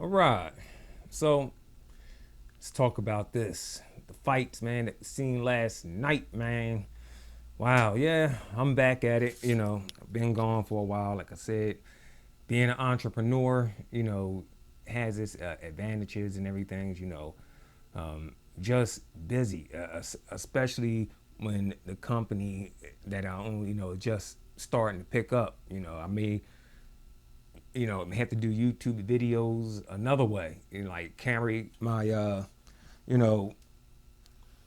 All right. So let's talk about this. The fights, man, that we seen last night, man. Wow, yeah, I'm back at it. I've been gone for a while. Like I said, being an entrepreneur, has its advantages and everything, just busy, especially when the company that I own, just starting to pick up. I may have to do YouTube videos another way, like carry my, you know,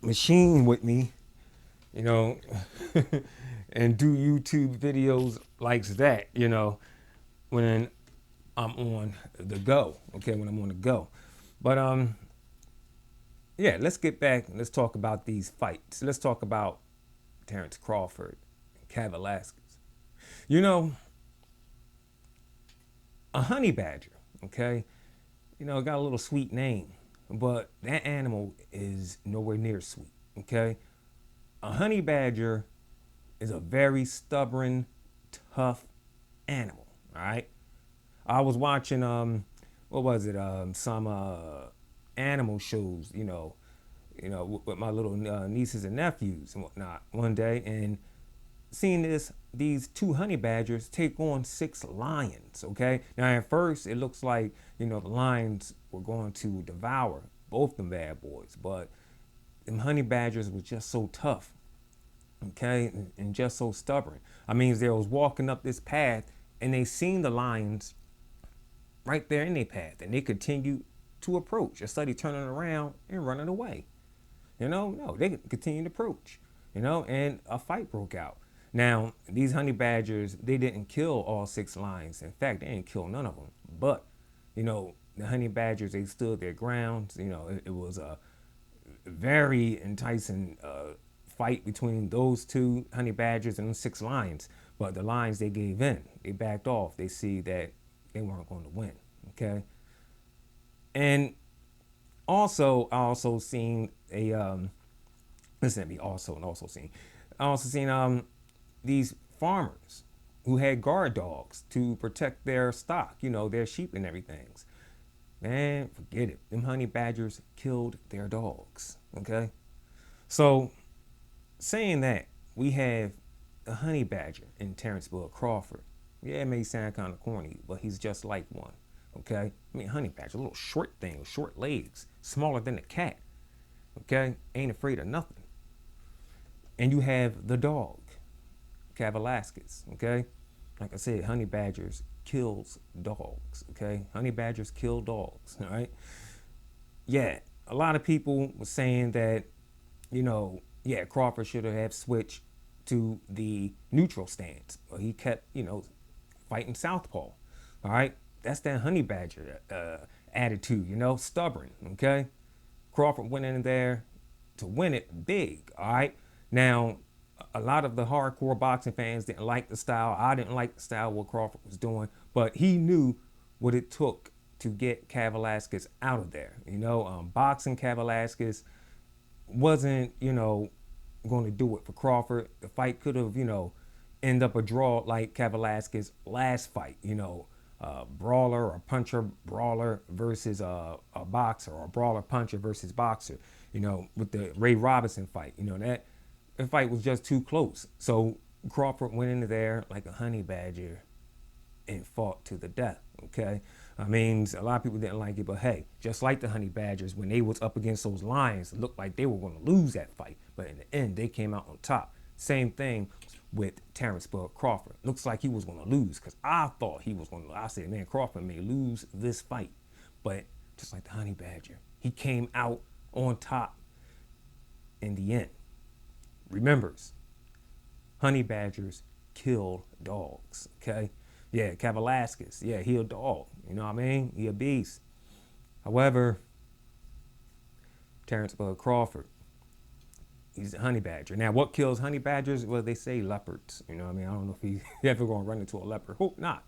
machine with me, you know, and do YouTube videos like that, when I'm on the go. Okay, when I'm on the go. But yeah, let's get back and let's talk about these fights. Let's talk about Terrence Crawford and Kavaliauskas. You know, a honey badger, okay, got a little sweet name, but that animal is nowhere near sweet, okay? A honey badger is a very stubborn, tough animal, all right? I was watching what was it? Some animal shows, with my little nieces and nephews and whatnot one day, and seeing these two honey badgers take on 6 lions. Okay, now at first it looks like the lions were going to devour both them bad boys, but them honey badgers was just so tough. Okay, and just so stubborn. I mean, they was walking up this path and they seen the lions right there in their path, and they continued to approach instead of turning around and running away. No, they continued to approach. And a fight broke out. Now, these honey badgers, they didn't kill all 6 lions. In fact, they didn't kill none of them. But, the honey badgers, they stood their ground. It was a very enticing fight between those two honey badgers and 6 lions. But the lions, they gave in. They backed off. They see that they weren't going to win. Okay. And also, I also seen listen to me. I also seen these farmers who had guard dogs to protect their stock, their sheep and everything. Man, forget it. Them honey badgers killed their dogs. Okay. So, saying that, we have a honey badger in Terrenceville, Crawford. Yeah, it may sound kind of corny, but he's just like one. Okay? I mean, honey badger, a little short thing with short legs, smaller than a cat. Okay? Ain't afraid of nothing. And you have the dog, Kavaliauskas. Okay? Like I said, honey badgers kills dogs. Okay? Honey badgers kill dogs. All right? Yeah, a lot of people were saying that, Crawford should have switched to the neutral stance. But he kept, fighting southpaw. All right? That's that honey badger attitude, stubborn. Okay? Crawford went in there to win it big. All right? Now, a lot of the hardcore boxing fans didn't like the style. I didn't like the style what Crawford was doing, but he knew what it took to get Kavaliauskas out of there. Boxing Kavaliauskas wasn't, going to do it for Crawford. The fight could have, end up a draw like Kavaliauskas' last fight. Brawler or puncher brawler versus a boxer, or a brawler puncher versus boxer. With the Ray Robinson fight. That fight was just too close. So Crawford went into there like a honey badger and fought to the death. Okay. I mean, a lot of people didn't like it, but hey, just like the honey badgers, when they was up against those lions, it looked like they were going to lose that fight. But in the end, they came out on top. Same thing with Terrence Crawford. Looks like he was going to lose, because I thought he was going to. I said, man, Crawford may lose this fight. But just like the honey badger, he came out on top in the end. Remembers, honey badgers kill dogs. Okay. Yeah, Kavaliauskas. Yeah, he a dog. You know what I mean? He a beast. However, Terrence Crawford, he's a honey badger. Now, what kills honey badgers? Well, they say leopards. You know what I mean? I don't know if he's ever going to run into a leopard. Hope not.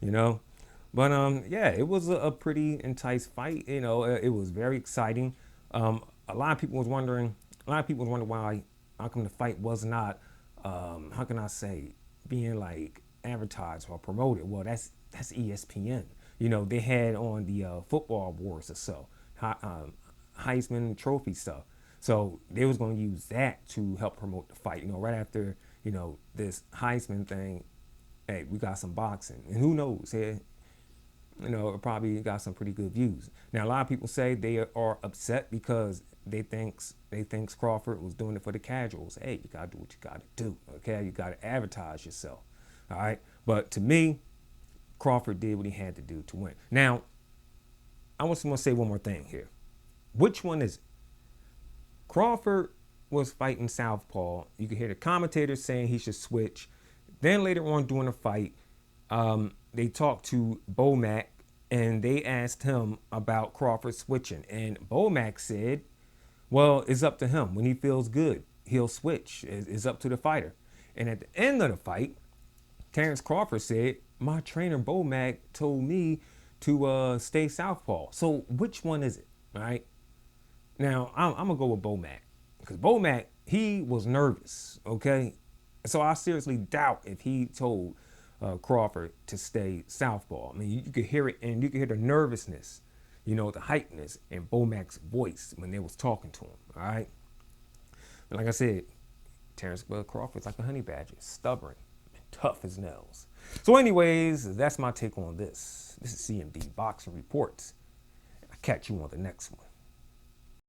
But yeah, it was a pretty intense fight. It was very exciting. A lot of people was wondering why, how come the fight was not, how can I say, being like advertised or promoted. Well, that's ESPN. they had on the football awards or so, Heisman Trophy stuff. So they was going to use that to help promote the fight. Right after this Heisman thing, hey, we got some boxing, and who knows? Hey, it probably got some pretty good views. Now a lot of people say they are upset because they thinks Crawford was doing it for the casuals. Hey, you gotta do what you gotta do. Okay, you gotta advertise yourself. All right, but to me, Crawford did what he had to do to win. Now, I want to say one more thing here. Which one is it? Crawford was fighting southpaw. You could hear the commentators saying he should switch. Then later on during the fight, they talked to Bomac and they asked him about Crawford switching. And Bomac said, well, it's up to him. When he feels good, he'll switch. It's up to the fighter. And at the end of the fight, Terrence Crawford said, my trainer Bomac told me to stay southpaw. So which one is it? All right. Now, I'm going to go with Bomac. Because Bomac, he was nervous. Okay. So I seriously doubt if he told Crawford to stay southpaw. I mean, you could hear it, and you could hear the nervousness, the hypeness in Bomac's voice when they was talking to him. All right. And like I said, Terrence Crawford's like a honey badger, stubborn and tough as nails. So anyways, that's my take on this. This is CMB Boxing Reports. I'll catch you on the next one.